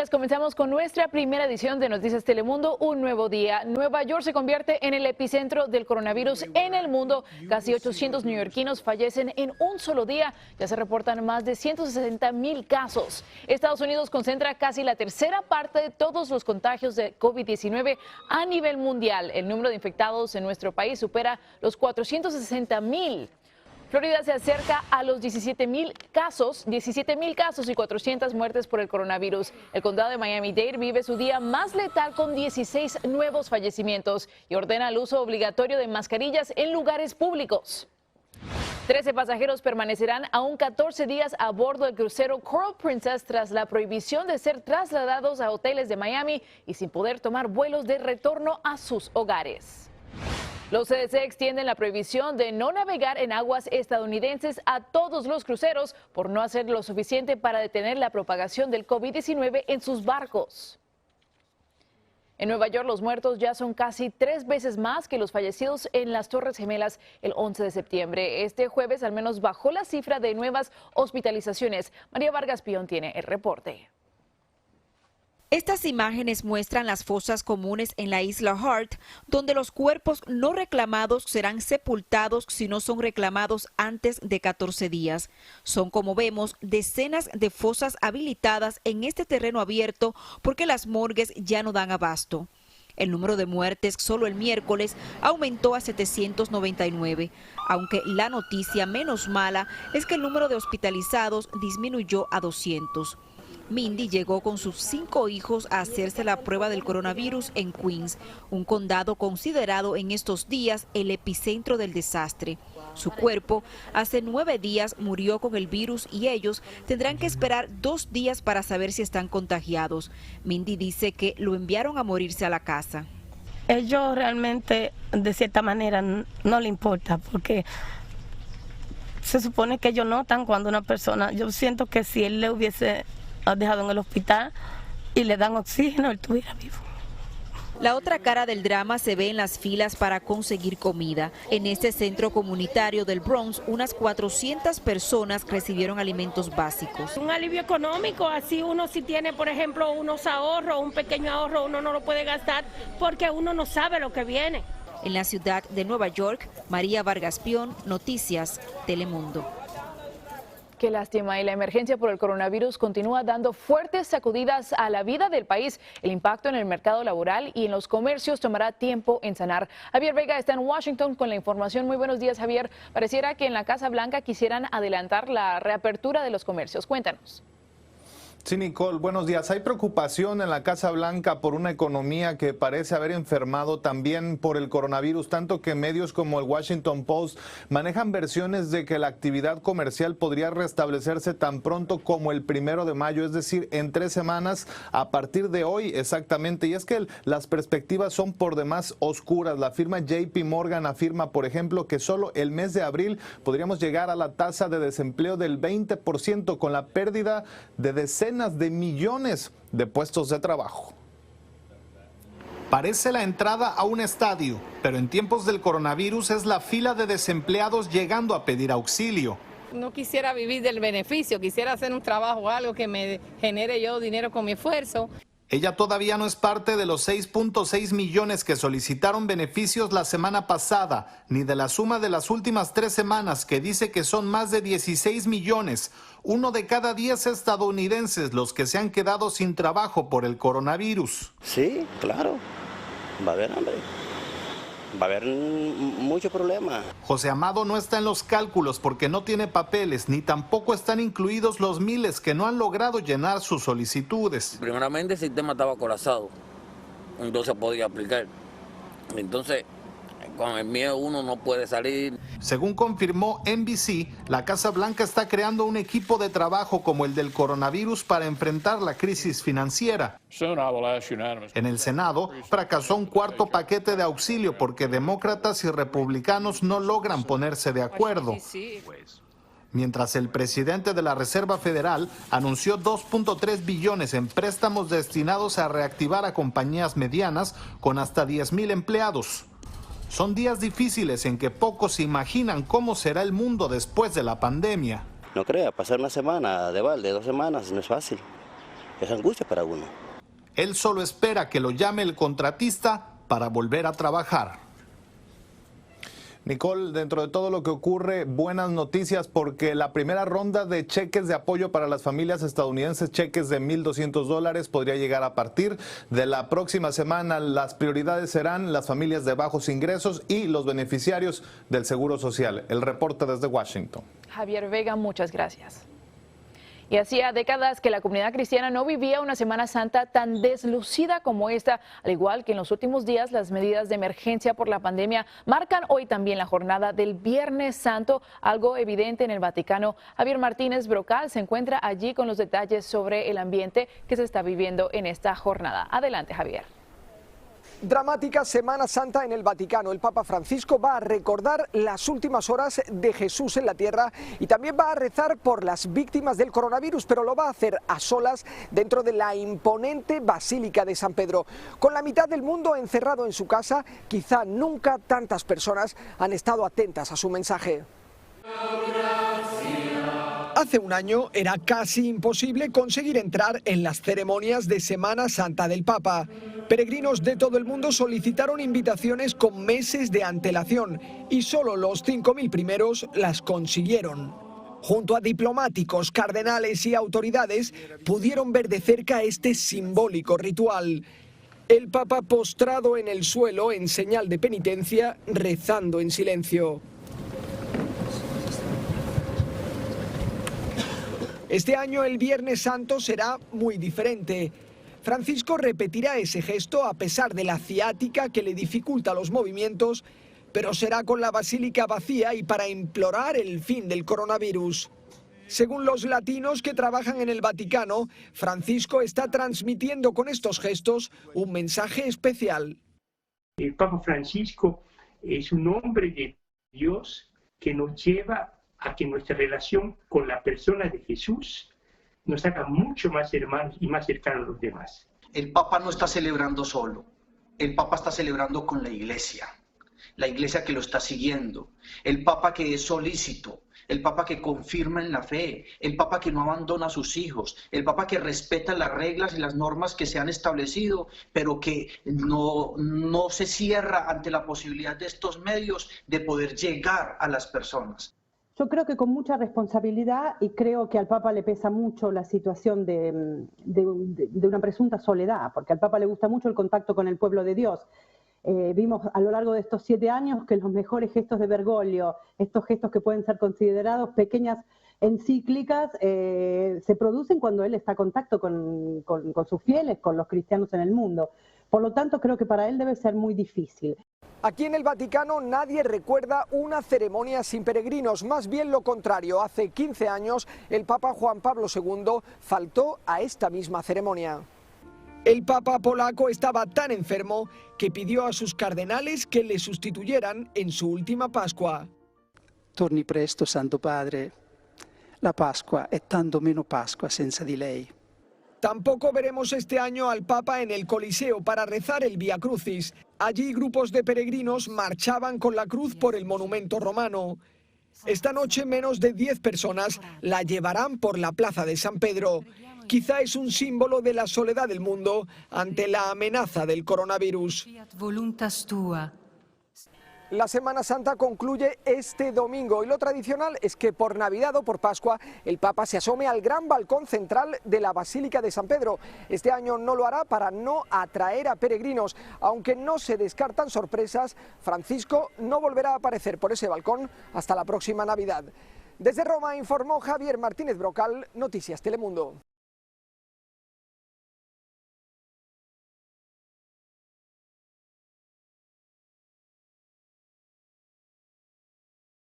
Comenzamos con nuestra primera edición de Noticias Telemundo, un nuevo día. Nueva York se convierte en el epicentro del coronavirus en el mundo. Casi 800 neoyorquinos fallecen en un solo día. Ya se reportan más de 160,000 casos. Estados Unidos concentra casi la tercera parte de todos los contagios de COVID-19 a nivel mundial. El número de infectados en nuestro país supera los 460,000. Florida se acerca a los 17,000 casos y 400 muertes por el coronavirus. El condado de Miami-Dade vive su día más letal con 16 nuevos fallecimientos y ordena el uso obligatorio de mascarillas en lugares públicos. 13 pasajeros permanecerán aún 14 días a bordo del crucero Coral Princess tras la prohibición de ser trasladados a hoteles de Miami y sin poder tomar vuelos de retorno a sus hogares. Los CDC extienden la prohibición de no navegar en aguas estadounidenses a todos los cruceros por no hacer lo suficiente para detener la propagación del COVID-19 en sus barcos. En Nueva York, los muertos ya son casi 3 veces más que los fallecidos en las Torres Gemelas el 11 de septiembre. Este jueves al menos bajó la cifra de nuevas hospitalizaciones. María Vargas Pion tiene el reporte. Estas imágenes muestran las fosas comunes en la isla Hart, donde los cuerpos no reclamados serán sepultados si no son reclamados antes de 14 días. Son, como vemos, decenas de fosas habilitadas en este terreno abierto porque las morgues ya no dan abasto. El número de muertes solo el miércoles aumentó a 799, aunque la noticia menos mala es que el número de hospitalizados disminuyó a 200. Mindy llegó con sus 5 hijos a hacerse la prueba del coronavirus en Queens, un condado considerado en estos días el epicentro del desastre. Su cuerpo hace 9 días murió con el virus y ellos tendrán que esperar 2 días para saber si están contagiados. Mindy dice que lo enviaron a morirse a la casa. Ellos realmente, de cierta manera, no le importa porque se supone que ellos notan cuando una persona, yo siento que si él le hubiese dejado en el hospital y le dan oxígeno, él estuviera vivo. La otra cara del drama se ve en las filas para conseguir comida. En este centro comunitario del Bronx, unas 400 personas recibieron alimentos básicos. Un alivio económico, así uno si tiene, por ejemplo, unos ahorros, un pequeño ahorro, uno no lo puede gastar porque uno no sabe lo que viene. En la ciudad de Nueva York, María Vargas Pion, Noticias Telemundo. Qué lástima, y la emergencia por el coronavirus continúa dando fuertes sacudidas a la vida del país. El impacto en el mercado laboral y en los comercios tomará tiempo en sanar. Javier Vega está en Washington con la información. Muy buenos días, Javier. Pareciera que en la Casa Blanca quisieran adelantar la reapertura de los comercios. Cuéntanos. Sí, Nicole, buenos días. Hay preocupación en la Casa Blanca por una economía que parece haber enfermado también por el coronavirus, tanto que medios como el Washington Post manejan versiones de que la actividad comercial podría restablecerse tan pronto como el 1 de mayo, es decir, en 3 semanas a partir de hoy exactamente. Y es que las perspectivas son por demás oscuras. La firma JP Morgan afirma, por ejemplo, que solo el mes de abril podríamos llegar a la tasa de desempleo del 20% con la pérdida de decenas de millones de puestos de trabajo. Parece la entrada a un estadio, pero en tiempos del coronavirus es la fila de desempleados llegando a pedir auxilio. No quisiera vivir del beneficio, quisiera hacer un trabajo o algo que me genere yo dinero con mi esfuerzo. Ella todavía no es parte de los 6.6 millones que solicitaron beneficios la semana pasada, ni de la suma de las últimas 3 semanas, que dice que son más de 16 millones. 1 de cada 10 estadounidenses los que se han quedado sin trabajo por el coronavirus. Sí, claro, va a haber hambre. Va a haber mucho problema. José Amado no está en los cálculos porque no tiene papeles, ni tampoco están incluidos los miles que no han logrado llenar sus solicitudes. Primeramente el sistema estaba colapsado, entonces podía aplicar. Entonces, con el miedo uno no puede salir. Según confirmó NBC, la Casa Blanca está creando un equipo de trabajo como el del coronavirus para enfrentar la crisis financiera. En el Senado fracasó un cuarto paquete de auxilio porque demócratas y republicanos no logran ponerse de acuerdo. Mientras el presidente de la Reserva Federal anunció 2.3 billones en préstamos destinados a reactivar a compañías medianas con hasta 10,000 empleados. Son días difíciles en que pocos se imaginan cómo será el mundo después de la pandemia. No crea, pasar una semana de balde, 2 semanas, no es fácil. es angustia para uno. Él solo espera que lo llame el contratista para volver a trabajar. Nicole, dentro de todo lo que ocurre, buenas noticias porque la primera ronda de cheques de apoyo para las familias estadounidenses, cheques de $1,200, podría llegar a partir de la próxima semana. Las prioridades serán las familias de bajos ingresos y los beneficiarios del Seguro Social. El reporte desde Washington. Javier Vega, muchas gracias. Y hacía décadas que la comunidad cristiana no vivía una Semana Santa tan deslucida como esta, al igual que en los últimos días las medidas de emergencia por la pandemia marcan hoy también la jornada del Viernes Santo, algo evidente en el Vaticano. Javier Martínez Brocal se encuentra allí con los detalles sobre el ambiente que se está viviendo en esta jornada. Adelante, Javier. Dramática Semana Santa en el Vaticano. El Papa Francisco va a recordar las últimas horas de Jesús en la tierra y también va a rezar por las víctimas del coronavirus, pero lo va a hacer a solas dentro de la imponente Basílica de San Pedro. Con la mitad del mundo encerrado en su casa, quizá nunca tantas personas han estado atentas a su mensaje. Hace un año era casi imposible conseguir entrar en las ceremonias de Semana Santa del Papa. Peregrinos de todo el mundo solicitaron invitaciones con meses de antelación y solo los 5.000 primeros las consiguieron. Junto a diplomáticos, cardenales y autoridades pudieron ver de cerca este simbólico ritual. El Papa postrado en el suelo en señal de penitencia, rezando en silencio. Este año el Viernes Santo será muy diferente. Francisco repetirá ese gesto a pesar de la ciática que le dificulta los movimientos, pero será con la basílica vacía y para implorar el fin del coronavirus. Según los latinos que trabajan en el Vaticano, Francisco está transmitiendo con estos gestos un mensaje especial. El Papa Francisco es un hombre de Dios que nos lleva a que nuestra relación con la persona de Jesús nos haga mucho más hermanos y más cercanos a los demás. El Papa no está celebrando solo, el Papa está celebrando con la Iglesia que lo está siguiendo, el Papa que es solícito, el Papa que confirma en la fe, el Papa que no abandona a sus hijos, el Papa que respeta las reglas y las normas que se han establecido, pero que no se cierra ante la posibilidad de estos medios de poder llegar a las personas. Yo creo que con mucha responsabilidad, y creo que al Papa le pesa mucho la situación de una presunta soledad, porque al Papa le gusta mucho el contacto con el pueblo de Dios. Vimos a lo largo de estos 7 años que los mejores gestos de Bergoglio, estos gestos que pueden ser considerados pequeñas encíclicas, se producen cuando él está en contacto con sus fieles, con los cristianos en el mundo. Por lo tanto, creo que para él debe ser muy difícil. Aquí en el Vaticano nadie recuerda una ceremonia sin peregrinos, más bien lo contrario. Hace 15 años el Papa Juan Pablo II faltó a esta misma ceremonia. El Papa polaco estaba tan enfermo que pidió a sus cardenales que le sustituyeran en su última Pascua. Torni presto, Santo Padre. La Pascua è tanto meno Pascua senza di lei. Tampoco veremos este año al Papa en el Coliseo para rezar el Vía Crucis. Allí grupos de peregrinos marchaban con la cruz por el monumento romano. Esta noche menos de 10 personas la llevarán por la plaza de San Pedro. Quizá es un símbolo de la soledad del mundo ante la amenaza del coronavirus. La Semana Santa concluye este domingo y lo tradicional es que por Navidad o por Pascua el Papa se asome al gran balcón central de la Basílica de San Pedro. Este año no lo hará para no atraer a peregrinos. Aunque no se descartan sorpresas, Francisco no volverá a aparecer por ese balcón hasta la próxima Navidad. Desde Roma informó Javier Martínez Brocal, Noticias Telemundo.